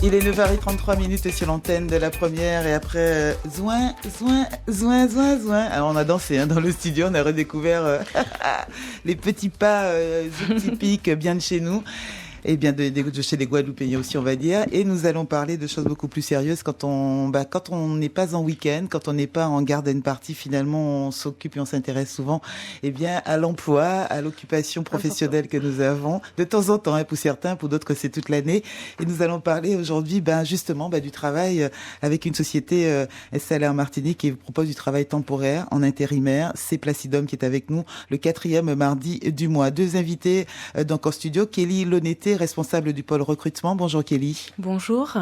Il est 9h33 sur l'antenne de la première et après zouin. Alors on a dansé dans le studio, on a redécouvert les petits pas typiques bien de chez nous. Et bien de chez les Guadeloupéens aussi, on va dire. Et nous allons parler de choses beaucoup plus sérieuses quand on n'est pas en week-end, quand on n'est pas en garden party, finalement, on s'occupe et on s'intéresse souvent, à l'emploi, à l'occupation professionnelle que nous avons. De temps en temps, pour certains, pour d'autres, c'est toute l'année. Et nous allons parler aujourd'hui, justement, du travail avec une société installée en Martinique qui propose du travail temporaire en intérimaire. C'est Placidum qui est avec nous le 4e mardi du mois. Deux invités donc en studio, Kelly Loneté, responsable du pôle recrutement. Bonjour Kelly. Bonjour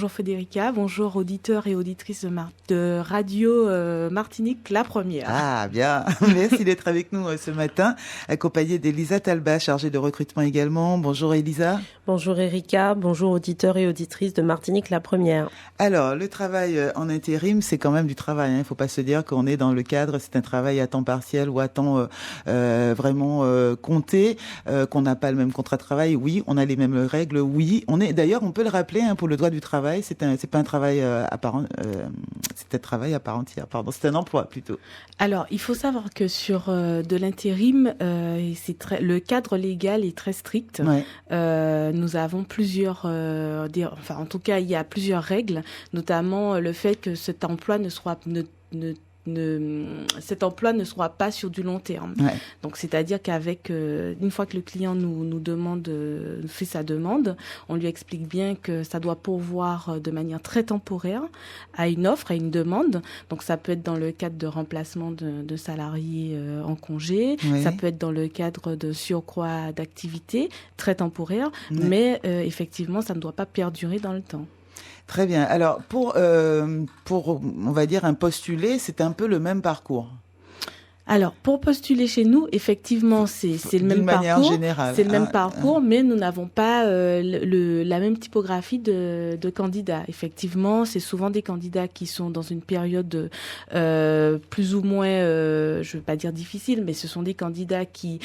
Federica, bonjour auditeurs et auditrices de Radio Martinique, la première. Ah bien, merci d'être avec nous ce matin, accompagnée d'Elisa Talba, chargée de recrutement également. Bonjour Elisa. Bonjour Erika, bonjour auditeurs et auditrices de Martinique, la première. Alors, le travail en intérim, c'est quand même du travail. Il ne faut pas se dire qu'on est dans le cadre, c'est un travail à temps partiel ou à temps vraiment compté, qu'on n'a pas le même contrat de travail. Oui, on a les mêmes règles. Oui, d'ailleurs, on peut le rappeler pour le droit du travail. C'est pas un travail à part, c'est un travail à part entière. Pardon, c'est un emploi plutôt. Alors, il faut savoir que sur de l'intérim, le cadre légal est très strict. Ouais. Nous avons plusieurs, en tout cas, il y a plusieurs règles, notamment le fait que cet emploi cet emploi ne soit pas sur du long terme. Ouais. Donc, c'est-à-dire qu'avec une fois que le client nous demande, fait sa demande, on lui explique bien que ça doit pourvoir de manière très temporaire à une offre, à une demande. Donc, ça peut être dans le cadre de remplacement de salariés en congé, oui. Ça peut être dans le cadre de surcroît d'activité très temporaire, oui. Mais effectivement, ça ne doit pas perdurer dans le temps. Très bien. Alors, pour on va dire, un postulé, c'est un peu le même parcours. Alors, pour postuler chez nous, effectivement, c'est le même parcours. D'une manière générale. C'est le même parcours, mais nous n'avons pas la même typographie de candidats. Effectivement, c'est souvent des candidats qui sont dans une période plus ou moins, je ne veux pas dire difficile, mais ce sont des candidats qui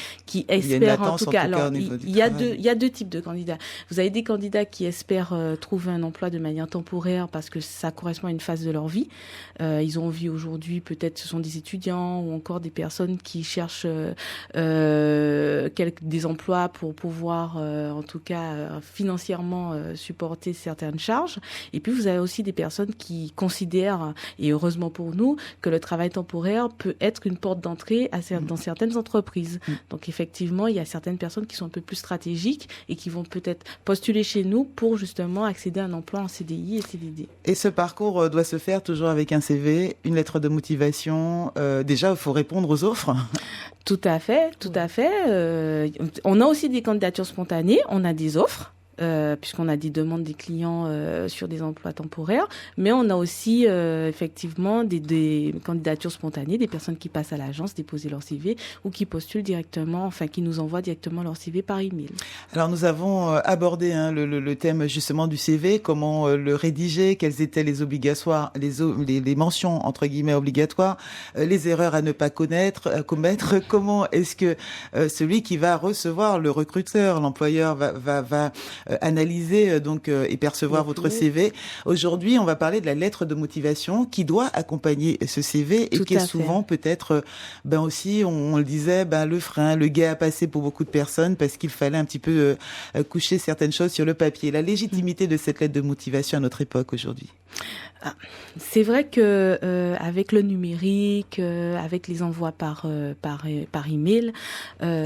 espèrent, en tout cas. Alors, il y a deux types de candidats. Vous avez des candidats qui espèrent trouver un emploi de manière temporaire parce que ça correspond à une phase de leur vie. Ils ont envie aujourd'hui, peut-être ce sont des étudiants ou encore des personnes qui cherchent des emplois pour pouvoir, en tout cas financièrement, supporter certaines charges. Et puis, vous avez aussi des personnes qui considèrent, et heureusement pour nous, que le travail temporaire peut être une porte d'entrée dans certaines entreprises. Donc, effectivement, il y a certaines personnes qui sont un peu plus stratégiques et qui vont peut-être postuler chez nous pour justement accéder à un emploi en CDI et CDD. Et ce parcours doit se faire toujours avec un CV, une lettre de motivation. Déjà, il faut répondre aux offres. Tout à fait. On a aussi des candidatures spontanées, on a des offres. Puisqu'on a des demandes des clients sur des emplois temporaires, mais on a aussi effectivement des candidatures spontanées, des personnes qui passent à l'agence déposer leur CV ou qui postulent directement, qui nous envoient directement leur CV par email. Alors nous avons abordé le thème justement du CV, comment le rédiger, quelles étaient les obligatoires, les mentions entre guillemets obligatoires, les erreurs à ne pas commettre, comment est-ce que celui qui va recevoir le recruteur, l'employeur va analyser et percevoir votre CV. Aujourd'hui, on va parler de la lettre de motivation qui doit accompagner ce CV et qui est souvent peut-être aussi, on le disait, le frein, le guet à passer pour beaucoup de personnes parce qu'il fallait un petit peu coucher certaines choses sur le papier. La légitimité de cette lettre de motivation à notre époque aujourd'hui. C'est vrai que avec le numérique, avec les envois par email,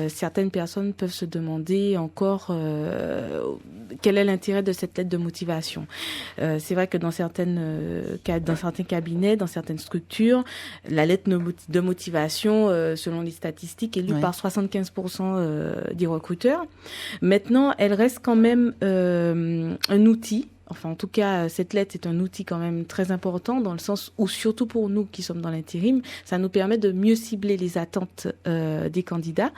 certaines personnes peuvent se demander encore quel est l'intérêt de cette lettre de motivation. C'est vrai que dans certains cabinets, dans certaines structures, la lettre de motivation, selon les statistiques, est lue par 75% des recruteurs. Maintenant, elle reste quand même un outil. Enfin, en tout cas, cette lettre est un outil quand même très important dans le sens où, surtout pour nous qui sommes dans l'intérim, ça nous permet de mieux cibler les attentes des candidats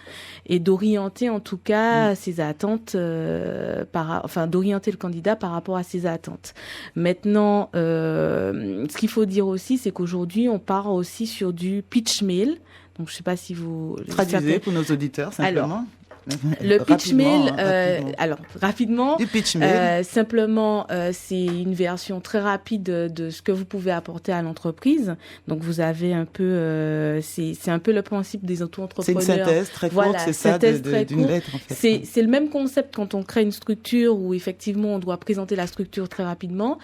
et d'orienter en tout cas ces attentes, d'orienter le candidat par rapport à ses attentes. Maintenant, ce qu'il faut dire aussi, c'est qu'aujourd'hui, on part aussi sur du pitch mail. Donc, je ne sais pas si vous... Traduisez pour nos auditeurs, simplement. Alors, Le pitch mail, rapidement. alors rapidement, Du pitch mail. simplement, c'est une version très rapide de ce que vous pouvez apporter à l'entreprise. Donc vous avez un peu, c'est un peu le principe des C'est auto-entrepreneurs. une synthèse très courte, Voilà, c'est ça, synthèse très d'une courte. lettre en fait. C'est le même concept quand on crée une structure où effectivement on doit présenter la structure très rapidement.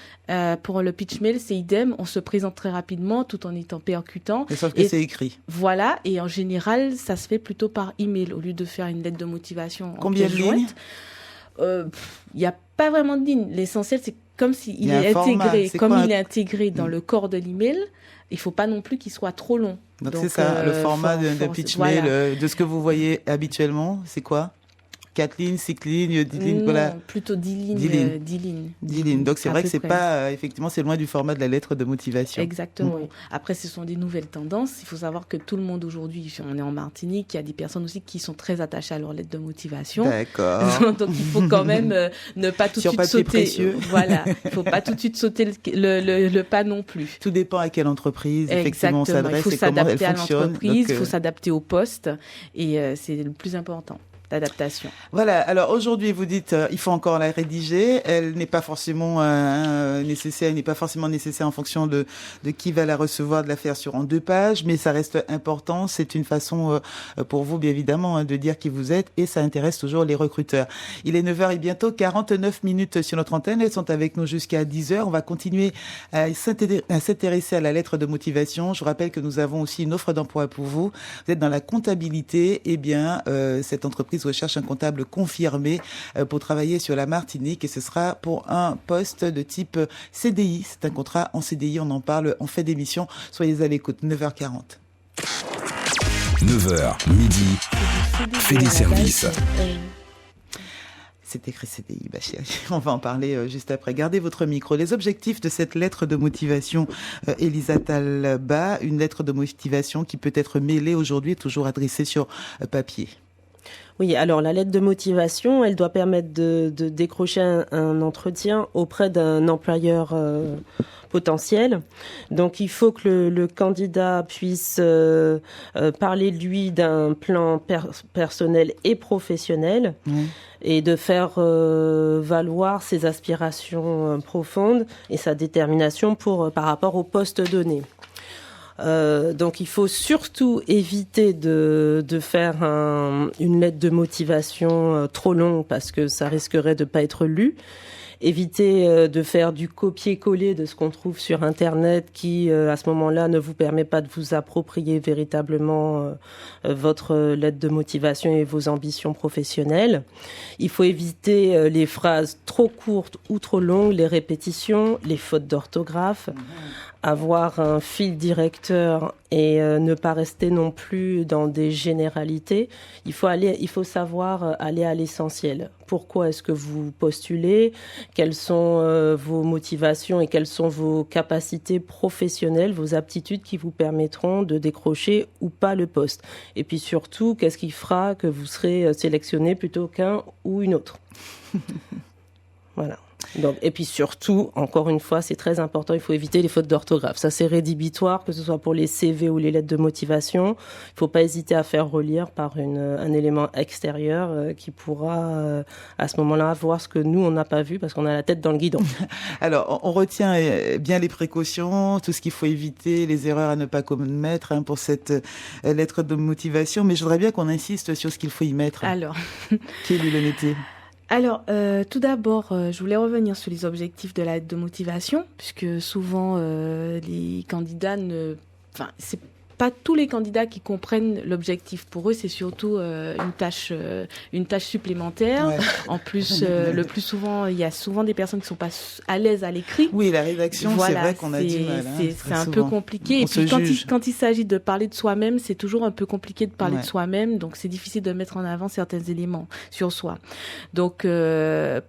Pour le pitch mail, c'est idem, on se présente très rapidement tout en étant percutant. Mais sauf que c'est écrit. Voilà, et en général, ça se fait plutôt par email au lieu de faire une lettre de motivation. Combien de lignes? Il n'y a pas vraiment de lignes. L'essentiel, c'est comme s'il Il y a est un format. intégré, C'est comme quoi il est intégré dans le corps de l'email. Il faut pas non plus qu'il soit trop long. Donc c'est ça, le format de pitch voilà. mail, de ce que vous voyez habituellement, c'est quoi? 4 lignes, 6 lignes, 10 lignes, Non, voilà. plutôt 10 lignes. 10 lignes. 10 lignes. 10 lignes. Donc c'est À vrai que peu c'est près. pas, effectivement, c'est loin du format de la lettre de motivation. Exactement. Après, ce sont des nouvelles tendances. Il faut savoir que tout le monde aujourd'hui, on est en Martinique, il y a des personnes aussi qui sont très attachées à leur lettre de motivation. D'accord. Donc il faut quand même ne pas tout de Sur suite papier sauter. précieux. Voilà, il faut pas tout de suite sauter le pas non plus. Tout dépend à quelle entreprise, effectivement, on Exactement. Il s'adresse faut et comment elle s'adapter à fonctionne. l'entreprise, il Donc, faut s'adapter au poste et c'est le plus important. L'adaptation. Voilà, alors aujourd'hui vous dites il faut encore la rédiger, elle n'est pas forcément nécessaire, elle n'est pas forcément nécessaire en fonction de qui va la recevoir, de la faire sur en 2 pages, mais ça reste important, c'est une façon pour vous bien évidemment de dire qui vous êtes et ça intéresse toujours les recruteurs. Il est 9h et bientôt 49 minutes sur notre antenne, elles sont avec nous jusqu'à 10h, on va continuer à s'intéresser à la lettre de motivation. Je vous rappelle que nous avons aussi une offre d'emploi pour vous. Vous êtes dans la comptabilité, eh bien cette entreprise recherche un comptable confirmé pour travailler sur la Martinique et ce sera pour un poste de type CDI. C'est un contrat en CDI, on en parle en fait d'émission. Soyez à l'écoute, 9h40. 9h, midi, fait des services. C'est écrit CDI, bah chérie. On va en parler juste après. Gardez votre micro. Les objectifs de cette lettre de motivation, Elisa Talba, une lettre de motivation qui peut être mêlée aujourd'hui et toujours adressée sur papier. Oui, alors la lettre de motivation, elle doit permettre de décrocher un entretien auprès d'un employeur potentiel. Donc il faut que le candidat puisse parler de lui d'un plan personnel et professionnel et de faire valoir ses aspirations profondes et sa détermination par rapport au poste donné. Donc il faut surtout éviter de faire une lettre de motivation trop longue parce que ça risquerait de pas être lu. Éviter de faire du copier-coller de ce qu'on trouve sur Internet qui, à ce moment-là, ne vous permet pas de vous approprier véritablement votre lettre de motivation et vos ambitions professionnelles. Il faut éviter les phrases trop courtes ou trop longues, les répétitions, les fautes d'orthographe, avoir un fil directeur et ne pas rester non plus dans des généralités. Il faut savoir aller à l'essentiel. Pourquoi est-ce que vous postulez? Quelles sont vos motivations et quelles sont vos capacités professionnelles, vos aptitudes qui vous permettront de décrocher ou pas le poste? Et puis surtout, qu'est-ce qui fera que vous serez sélectionné plutôt qu'un ou une autre? Voilà. Donc, et puis surtout, encore une fois, c'est très important, il faut éviter les fautes d'orthographe. Ça, c'est rédhibitoire, que ce soit pour les CV ou les lettres de motivation. Il ne faut pas hésiter à faire relire par un élément extérieur qui pourra, à ce moment-là, voir ce que nous, on n'a pas vu parce qu'on a la tête dans le guidon. Alors, on retient bien les précautions, tout ce qu'il faut éviter, les erreurs à ne pas commettre pour cette lettre de motivation. Mais je voudrais bien qu'on insiste sur ce qu'il faut y mettre. Alors, Quelle est l'honnêteté? Alors, tout d'abord, je voulais revenir sur les objectifs de la lettre de motivation, puisque souvent les candidats c'est pas tous les candidats qui comprennent l'objectif. Pour eux, c'est surtout une tâche supplémentaire. Ouais. En plus, le plus souvent, il y a souvent des personnes qui sont pas à l'aise à l'écrit. Oui, la rédaction, voilà, c'est vrai qu'on a du mal. C'est un peu compliqué. Et puis quand il s'agit de parler de soi-même, c'est toujours un peu compliqué de parler de soi-même. Donc c'est difficile de mettre en avant certains éléments sur soi. Donc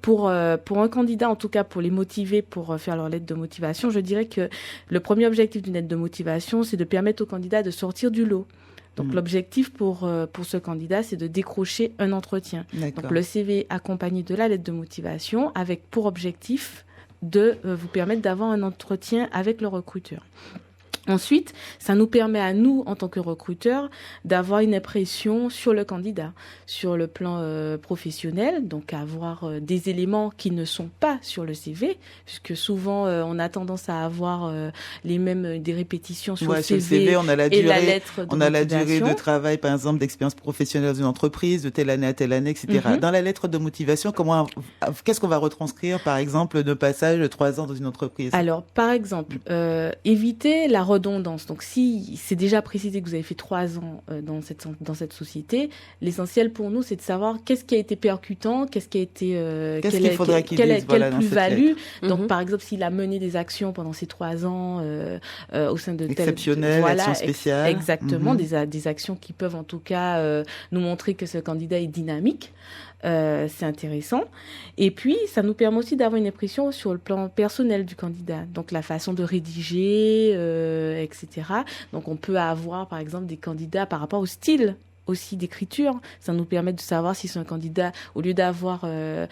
pour un candidat, en tout cas pour les motiver pour faire leur lettre de motivation, je dirais que le premier objectif d'une lettre de motivation, c'est de permettre au candidat de sortir du lot. Donc l'objectif pour ce candidat, c'est de décrocher un entretien. Donc le CV accompagné de la lettre de motivation avec pour objectif de vous permettre d'avoir un entretien avec le recruteur. Ensuite, ça nous permet à nous, en tant que recruteurs, d'avoir une impression sur le candidat, sur le plan professionnel, donc avoir des éléments qui ne sont pas sur le CV, puisque souvent on a tendance à avoir les mêmes des répétitions sur le CV, on a la et durée, la lettre de on a la durée motivation. de travail, par exemple, d'expérience professionnelle dans une entreprise, de telle année à telle année, etc. Dans la lettre de motivation, qu'est-ce qu'on va retranscrire, par exemple, de passage de 3 ans dans une entreprise? Alors, par exemple, éviter la redondance. Donc, si c'est déjà précisé que vous avez fait 3 ans dans cette société, l'essentiel pour nous, c'est de savoir qu'est-ce qui a été percutant, qu'est-ce qui a été quelle plus-value. Donc, par exemple, s'il a mené des actions pendant ces 3 ans au sein de exceptionnelles, actions spéciales. Exactement, des actions qui peuvent en tout cas nous montrer que ce candidat est dynamique. C'est intéressant. Et puis, ça nous permet aussi d'avoir une impression sur le plan personnel du candidat. Donc, la façon de rédiger, etc. Donc, on peut avoir, par exemple, des candidats par rapport au style aussi d'écriture. Ça nous permet de savoir si c'est un candidat, au lieu d'avoir un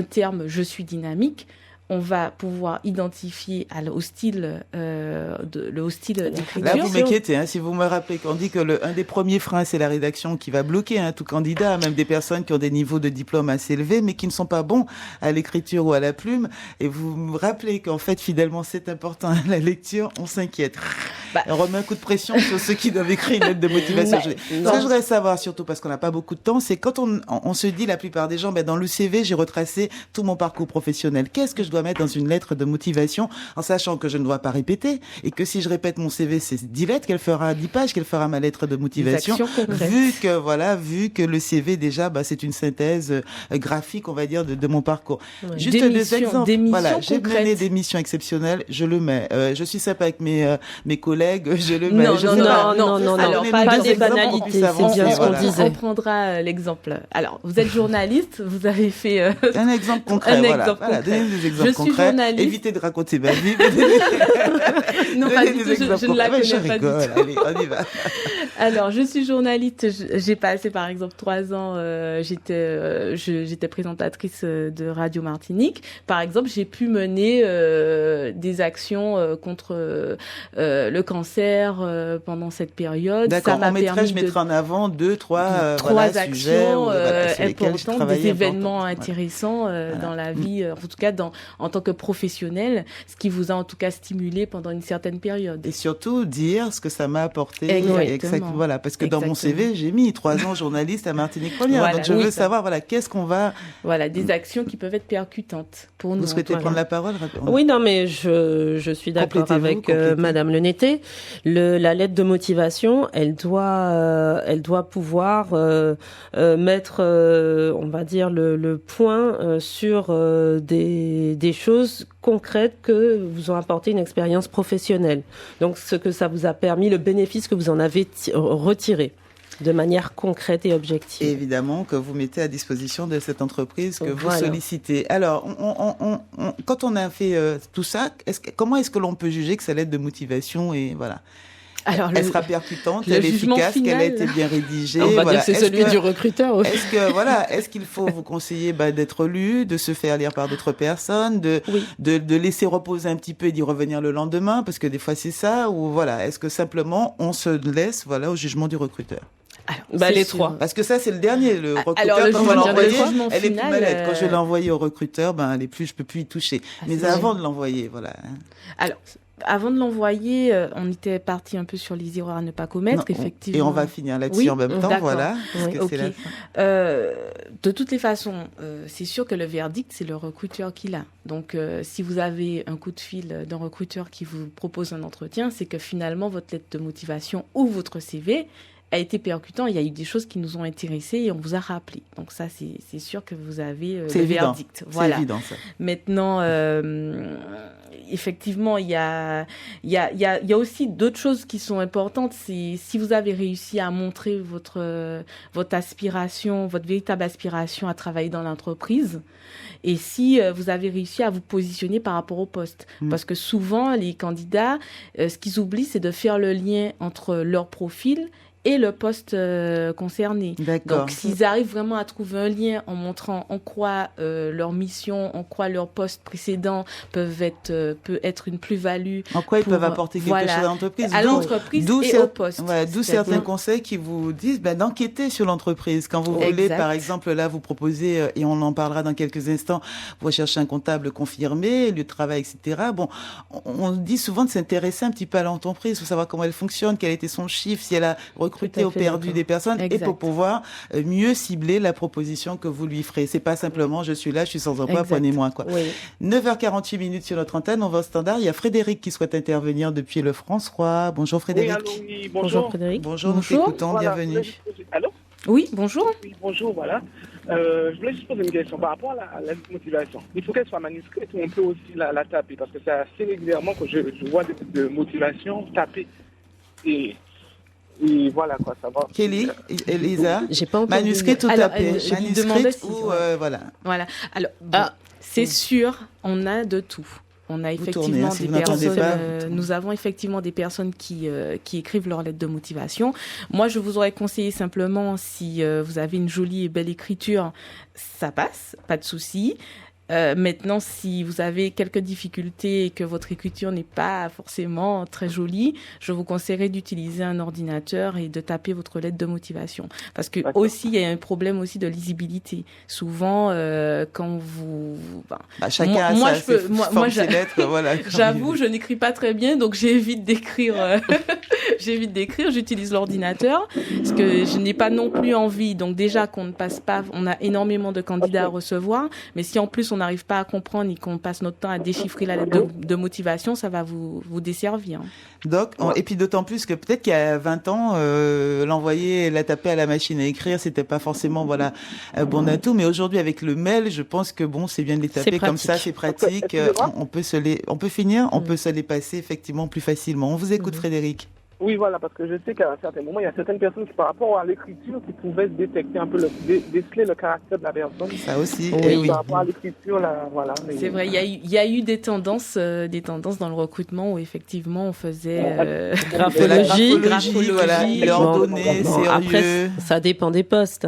terme « je suis dynamique », on va pouvoir identifier au style d'écriture. Là, vous m'inquiétez, si vous me rappelez qu'on dit que un des premiers freins, c'est la rédaction qui va bloquer tout candidat, même des personnes qui ont des niveaux de diplôme assez élevés, mais qui ne sont pas bons à l'écriture ou à la plume. Et vous me rappelez qu'en fait, fidèlement, c'est important à la lecture, on s'inquiète. On remet un coup de pression sur ceux qui doivent écrire une lettre de motivation. Ce que je voudrais savoir, surtout parce qu'on n'a pas beaucoup de temps, c'est quand on se dit, la plupart des gens, dans le CV, j'ai retracé tout mon parcours professionnel. Qu'est-ce que je dois mettre dans une lettre de motivation, en sachant que je ne dois pas répéter, et que si je répète mon CV, c'est 10 lettres qu'elle fera, 10 pages qu'elle fera ma lettre de motivation, vu que le CV déjà, c'est une synthèse graphique, on va dire, de mon parcours. Ouais. Juste des exemples. Voilà, j'ai mené des missions exceptionnelles, je le mets. Je suis sympa avec mes collègues, je le mets. Non. Alors, pas des banalités, c'est bien ce qu'on disait. On prendra l'exemple. Alors, vous êtes journaliste, vous avez fait un exemple concret. Donnez des exemples concrets. Évitez de raconter ma vie. Non, pas du tout, je ne la connais pas du tout. Allez, on y va. Alors, je suis journaliste, j'ai passé par exemple 3 ans, j'étais présentatrice de Radio Martinique. Par exemple, j'ai pu mener des actions contre le cancer pendant cette période. D'accord, je mettrai en avant 3 actions importantes, des événements intéressants dans la vie, en tout cas en tant que professionnel, ce qui vous a en tout cas stimulé pendant une certaine période. Et surtout dire ce que ça m'a apporté. Exactement. Voilà, parce que dans mon CV, j'ai mis 3 ans journaliste à Martinique Première. Donc je veux savoir, qu'est-ce qu'on va... Voilà, des actions qui peuvent être percutantes pour nous. Vous souhaitez prendre la parole? Oui, non, mais je suis d'accord avec Madame Lenetté. La lettre de motivation, elle doit pouvoir mettre, on va dire, le point sur des choses concrètes que vous ont apporté une expérience professionnelle. Donc, ce que ça vous a permis, le bénéfice que vous en avez retiré de manière concrète et objective. Et évidemment, que vous mettez à disposition de cette entreprise que vous sollicitez. Alors, quand on a fait tout ça, comment est-ce que l'on peut juger que sa lettre de motivation est, Alors, elle sera percutante, elle est efficace, qu'elle a été bien rédigée. On va dire que c'est celui du recruteur aussi. Est-ce qu'il faut vous conseiller d'être lu, de se faire lire par d'autres personnes, de laisser reposer un petit peu et d'y revenir le lendemain, parce que des fois c'est ça, ou est-ce que simplement on se laisse au jugement du recruteur? Alors, les 3. Parce que ça, c'est le dernier. Le recruteur, quand on va l'envoyer, elle est plus malade. Quand je vais l'envoyer au recruteur, je peux plus y toucher. Mais avant de l'envoyer, Alors, avant de l'envoyer, on était parti un peu sur les erreurs à ne pas commettre, effectivement. Et on va finir là-dessus en même temps, voilà. C'est la fin. De toutes les façons, c'est sûr que le verdict, c'est le recruteur qui l'a. Donc, si vous avez un coup de fil d'un recruteur qui vous propose un entretien, c'est que finalement, votre lettre de motivation ou votre CV a été percutant. Il y a eu des choses qui nous ont intéressés et on vous a rappelé. Donc ça, c'est sûr que vous avez le verdict. Voilà. C'est évident, ça. Maintenant, effectivement, il y a aussi d'autres choses qui sont importantes. C'est si vous avez réussi à montrer votre aspiration, votre véritable aspiration à travailler dans l'entreprise, et si vous avez réussi à vous positionner par rapport au poste. Parce que souvent, les candidats, ce qu'ils oublient, c'est de faire le lien entre leur profil et le poste concerné. D'accord. Donc, s'ils arrivent vraiment à trouver un lien en montrant en quoi leur mission, en quoi leur poste précédent peut être une plus-value. En quoi ils peuvent apporter quelque chose à l'entreprise. À l'entreprise et au poste. D'où certains conseils qui vous disent d'enquêter sur l'entreprise. Quand vous voulez, par exemple, là, vous proposez, et on en parlera dans quelques instants, vous recherchez un comptable confirmé, lieu de travail, etc. Bon, on dit souvent de s'intéresser un petit peu à l'entreprise, pour savoir comment elle fonctionne, quel était son chiffre, si elle a recruté ou perdu des personnes, et pour pouvoir mieux cibler la proposition que vous lui ferez. C'est pas simplement, je suis là, je suis sans emploi, prenez-moi, quoi. Oui. 9h48 sur notre antenne, on va au standard. Il y a Frédéric qui souhaite intervenir depuis le France-Roi. Bonjour Frédéric. Oui, bonjour Frédéric. Bonjour, nous t'écoutons, bienvenue. Allô? Oui, bonjour. Oui, bonjour, voilà. Je voulais juste poser une question par rapport à la motivation. Il faut qu'elle soit manuscrite ou on peut aussi la taper, parce que c'est assez régulièrement que je vois des motivations tapées. Et voilà quoi, ça va. Kelly, Elisa, j'ai pas entendu. Manuscrite ou tapée? Manuscrite ou voilà. Voilà. Alors, c'est sûr, on a de tout. On a effectivement des personnes. Nous avons effectivement des personnes qui écrivent leur lettre de motivation. Moi, je vous aurais conseillé simplement, si vous avez une jolie et belle écriture, ça passe, pas de souci. Maintenant, si vous avez quelques difficultés et que votre écriture n'est pas forcément très jolie, je vous conseillerais d'utiliser un ordinateur et de taper votre lettre de motivation. Parce que aussi, il y a un problème aussi de lisibilité. Souvent, quand vous... chacun a ses lettres, voilà. J'avoue, je n'écris pas très bien, donc j'évite d'écrire. J'utilise l'ordinateur parce que je n'ai pas non plus envie. Donc déjà qu'on ne passe pas, on a énormément de candidats à recevoir, mais si en plus on n'arrive pas à comprendre et qu'on passe notre temps à déchiffrer la lettre de motivation, ça va vous desservir. Donc, et puis d'autant plus que peut-être qu'il y a 20 ans, l'envoyer, la taper à la machine à écrire, c'était pas forcément un bon atout. Mais aujourd'hui, avec le mail, je pense que c'est bien de les taper comme ça, c'est pratique. On peut se les passer effectivement plus facilement. On vous écoute, Frédéric. Oui, voilà, parce que je sais qu'à un certain moment, il y a certaines personnes qui, par rapport à l'écriture, qui pouvaient détecter un peu, déceler le caractère de la personne. Ça aussi, oui. Par rapport à l'écriture, là, voilà. C'est vrai, il y a eu des tendances dans le recrutement où effectivement on faisait graphologie, voilà, ordonné, sérieux. Après, ça dépend des postes.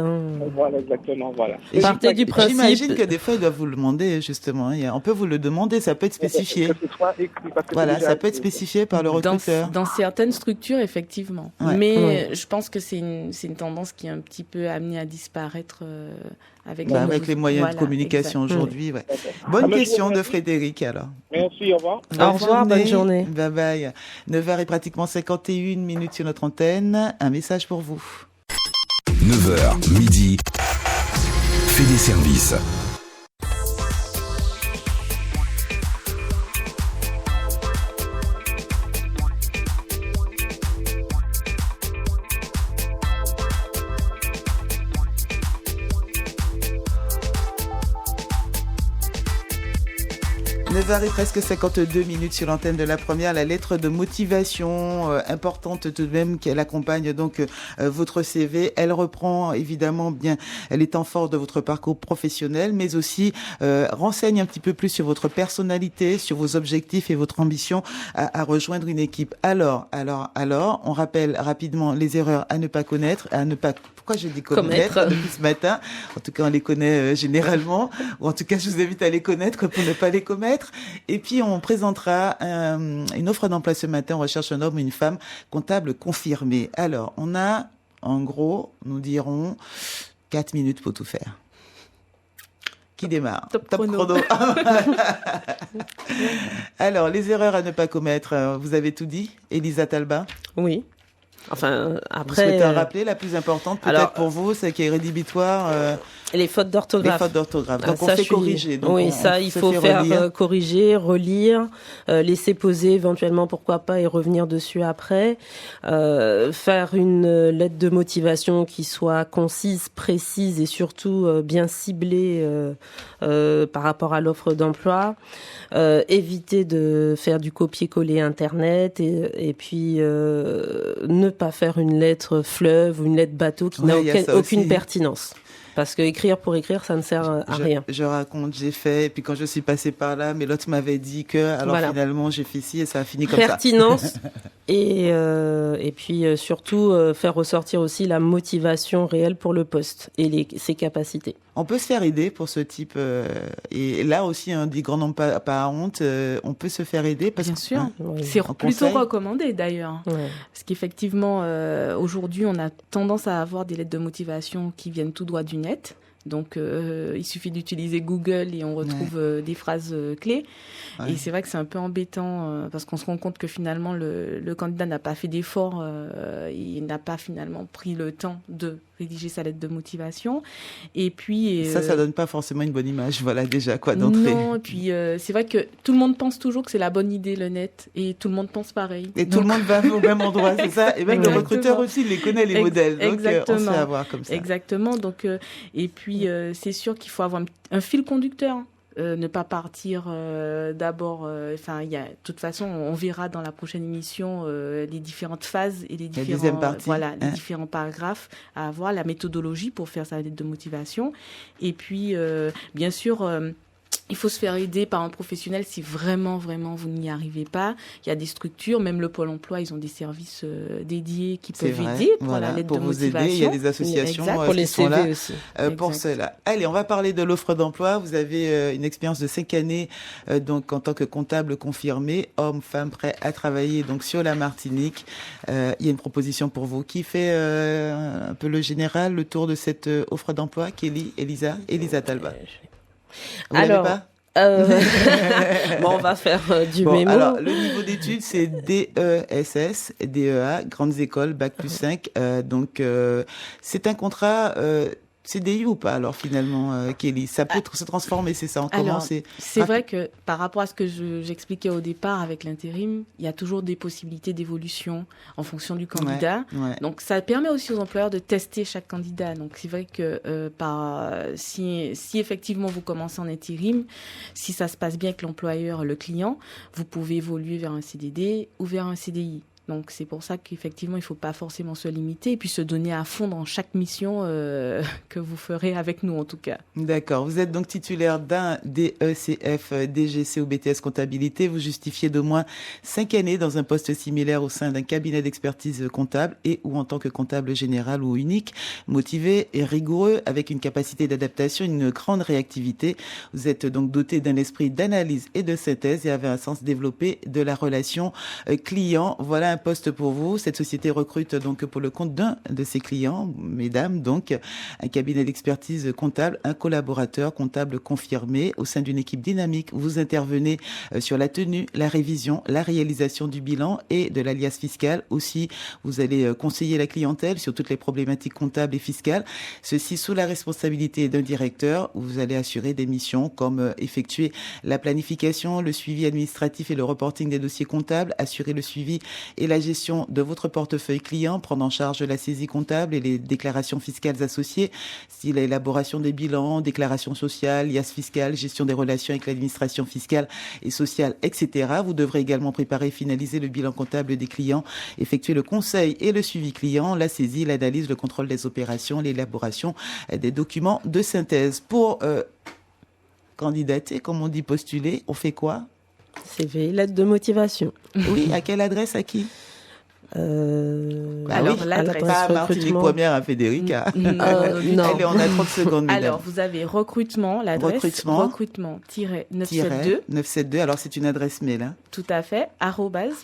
Voilà, exactement, voilà. Partez du principe. J'imagine que des fois, ils doivent vous le demander, justement. On peut vous le demander, ça peut être spécifié. Voilà, ça peut être spécifié par le recruteur. Dans certaines structures, effectivement. Ouais. Mais je pense que c'est une tendance qui est un petit peu amenée à disparaître avec les moyens de communication aujourd'hui. Ouais. Bonne question de Frédéric, alors. Merci, au revoir. Au revoir, bonne journée. Bye bye. 9h et pratiquement 51 sur notre antenne. Un message pour vous. 9h, midi. Fait des services. Et presque 52 sur l'antenne de la première, la lettre de motivation importante tout de même qu'elle accompagne donc votre CV. Elle reprend évidemment bien les temps forts de votre parcours professionnel, mais aussi renseigne un petit peu plus sur votre personnalité, sur vos objectifs et votre ambition à rejoindre une équipe. Alors, on rappelle rapidement les erreurs à ne pas connaître, pourquoi je dis commettre depuis ce matin. En tout cas, on les connaît généralement, ou en tout cas, je vous invite à les connaître pour ne pas les commettre. Et puis, on présentera une offre d'emploi ce matin. On recherche un homme ou une femme comptable confirmé. Alors, on a, en gros, nous dirons 4 minutes pour tout faire. Qui démarre? Top chrono. Alors, les erreurs à ne pas commettre, vous avez tout dit, Elisa Talba? Oui. Enfin, après. Vous souhaitez en rappeler la plus importante, peut-être pour vous, celle qui est rédhibitoire. Les fautes d'orthographe. Les fautes d'orthographe. Donc, on fait corriger. Donc oui, il faut faire corriger, relire, laisser poser éventuellement, pourquoi pas, et revenir dessus après. Faire une lettre de motivation qui soit concise, précise et surtout bien ciblée par rapport à l'offre d'emploi. Éviter de faire du copier-coller Internet et puis ne pas faire une lettre fleuve ou une lettre bateau qui n'a aucune pertinence. Parce que écrire pour écrire, ça ne sert à rien. Je raconte, j'ai fait, et puis quand je suis passée par là, mais l'autre m'avait dit que, alors finalement j'ai fait ci et ça a fini comme Pertinence et puis surtout faire ressortir aussi la motivation réelle pour le poste et ses capacités. On peut se faire aider pour ce type, et là aussi, dit grand nombre pas à honte, on peut se faire aider parce Bien sûr, c'est plutôt recommandé d'ailleurs. Ouais. Parce qu'effectivement, aujourd'hui, on a tendance à avoir des lettres de motivation qui viennent tout droit du net. Donc, il suffit d'utiliser Google et on retrouve des phrases clés. Ouais. Et c'est vrai que c'est un peu embêtant parce qu'on se rend compte que finalement, le candidat n'a pas fait d'effort, il n'a pas finalement pris le temps de rédiger sa lettre de motivation. Et puis... ça donne pas forcément une bonne image, voilà déjà, d'entrée. Non, et puis c'est vrai que tout le monde pense toujours que c'est la bonne idée, le net, et tout le monde pense pareil. Et tout le monde va au même endroit, c'est ça. Et même le recruteur aussi, il les connaît, les modèles. Donc, on se fait avoir comme ça. Exactement. Donc, et puis, c'est sûr qu'il faut avoir un fil conducteur. Ne pas partir d'abord. De toute façon, on verra dans la prochaine émission les différentes phases et les différents paragraphes à avoir, la méthodologie pour faire sa lettre de motivation. Et puis, bien sûr. Il faut se faire aider par un professionnel si vraiment, vraiment, vous n'y arrivez pas. Il y a des structures, même le Pôle emploi, ils ont des services dédiés qui peuvent aider pour la lettre de motivation. Aider, il y a des associations pour les CV là, aussi. Pour cela. Allez, on va parler de l'offre d'emploi. Vous avez une expérience de 5 années donc en tant que comptable confirmé, homme, femme, prêt à travailler donc sur la Martinique. Il y a une proposition pour vous. Qui fait un peu le général, le tour de cette offre d'emploi? Elisa Talba. Vous alors, on va faire du mémo. Alors, le niveau d'études, c'est DESS, DEA, grandes écoles, Bac plus 5. Donc, c'est un contrat CDI ou pas, alors, finalement, Kelly? Ça peut se transformer, c'est ça? C'est vrai que par rapport à ce que j'expliquais au départ avec l'intérim, il y a toujours des possibilités d'évolution en fonction du candidat. Ouais. Donc, ça permet aussi aux employeurs de tester chaque candidat. Donc, c'est vrai que si effectivement vous commencez en intérim, si ça se passe bien avec l'employeur, le client, vous pouvez évoluer vers un CDD ou vers un CDI. Donc, c'est pour ça qu'effectivement, il ne faut pas forcément se limiter et puis se donner à fond dans chaque mission que vous ferez avec nous, en tout cas. D'accord. Vous êtes donc titulaire d'un DECF, DGC ou BTS comptabilité. Vous justifiez d'au moins 5 années dans un poste similaire au sein d'un cabinet d'expertise comptable et ou en tant que comptable général ou unique, motivé et rigoureux avec une capacité d'adaptation, une grande réactivité. Vous êtes donc doté d'un esprit d'analyse et de synthèse et avez un sens développé de la relation client. Voilà un poste pour vous. Cette société recrute donc pour le compte d'un de ses clients, mesdames, donc un cabinet d'expertise comptable, un collaborateur comptable confirmé au sein d'une équipe dynamique. Vous intervenez sur la tenue, la révision, la réalisation du bilan et de l'alias fiscal. Aussi, vous allez conseiller la clientèle sur toutes les problématiques comptables et fiscales. Ceci sous la responsabilité d'un directeur où vous allez assurer des missions comme effectuer la planification, le suivi administratif et le reporting des dossiers comptables, assurer le suivi et la gestion de votre portefeuille client, prendre en charge la saisie comptable et les déclarations fiscales associées, style l'élaboration des bilans, déclarations sociales, IAS fiscale, gestion des relations avec l'administration fiscale et sociale, etc. Vous devrez également préparer et finaliser le bilan comptable des clients, effectuer le conseil et le suivi client, la saisie, l'analyse, le contrôle des opérations, l'élaboration des documents de synthèse. Pour candidater, comme on dit postuler, on fait quoi? CV, lettre de motivation. Oui, à quelle adresse, à qui? Alors, l'adresse. Pas à Martinique Première, à Federica. Non. Allez, on a 30 secondes, mesdames. Alors, vous avez recrutement, l'adresse. Recrutement-972. 972, alors c'est une adresse mail. Hein. Tout à fait,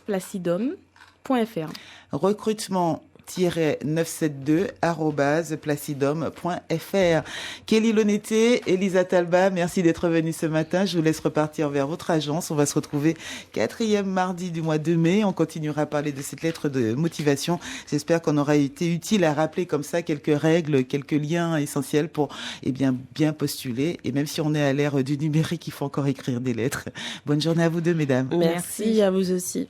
@placidom.fr. Recrutement 972@placidom.fr. Kelly Loneté, Elisa Talba, merci d'être venue ce matin. Je vous laisse repartir vers votre agence. On va se retrouver 4e mardi du mois de mai. On continuera à parler de cette lettre de motivation. J'espère qu'on aura été utile à rappeler comme ça quelques règles, quelques liens essentiels pour bien postuler. Et même si on est à l'ère du numérique, il faut encore écrire des lettres. Bonne journée à vous deux, mesdames. Merci à vous aussi.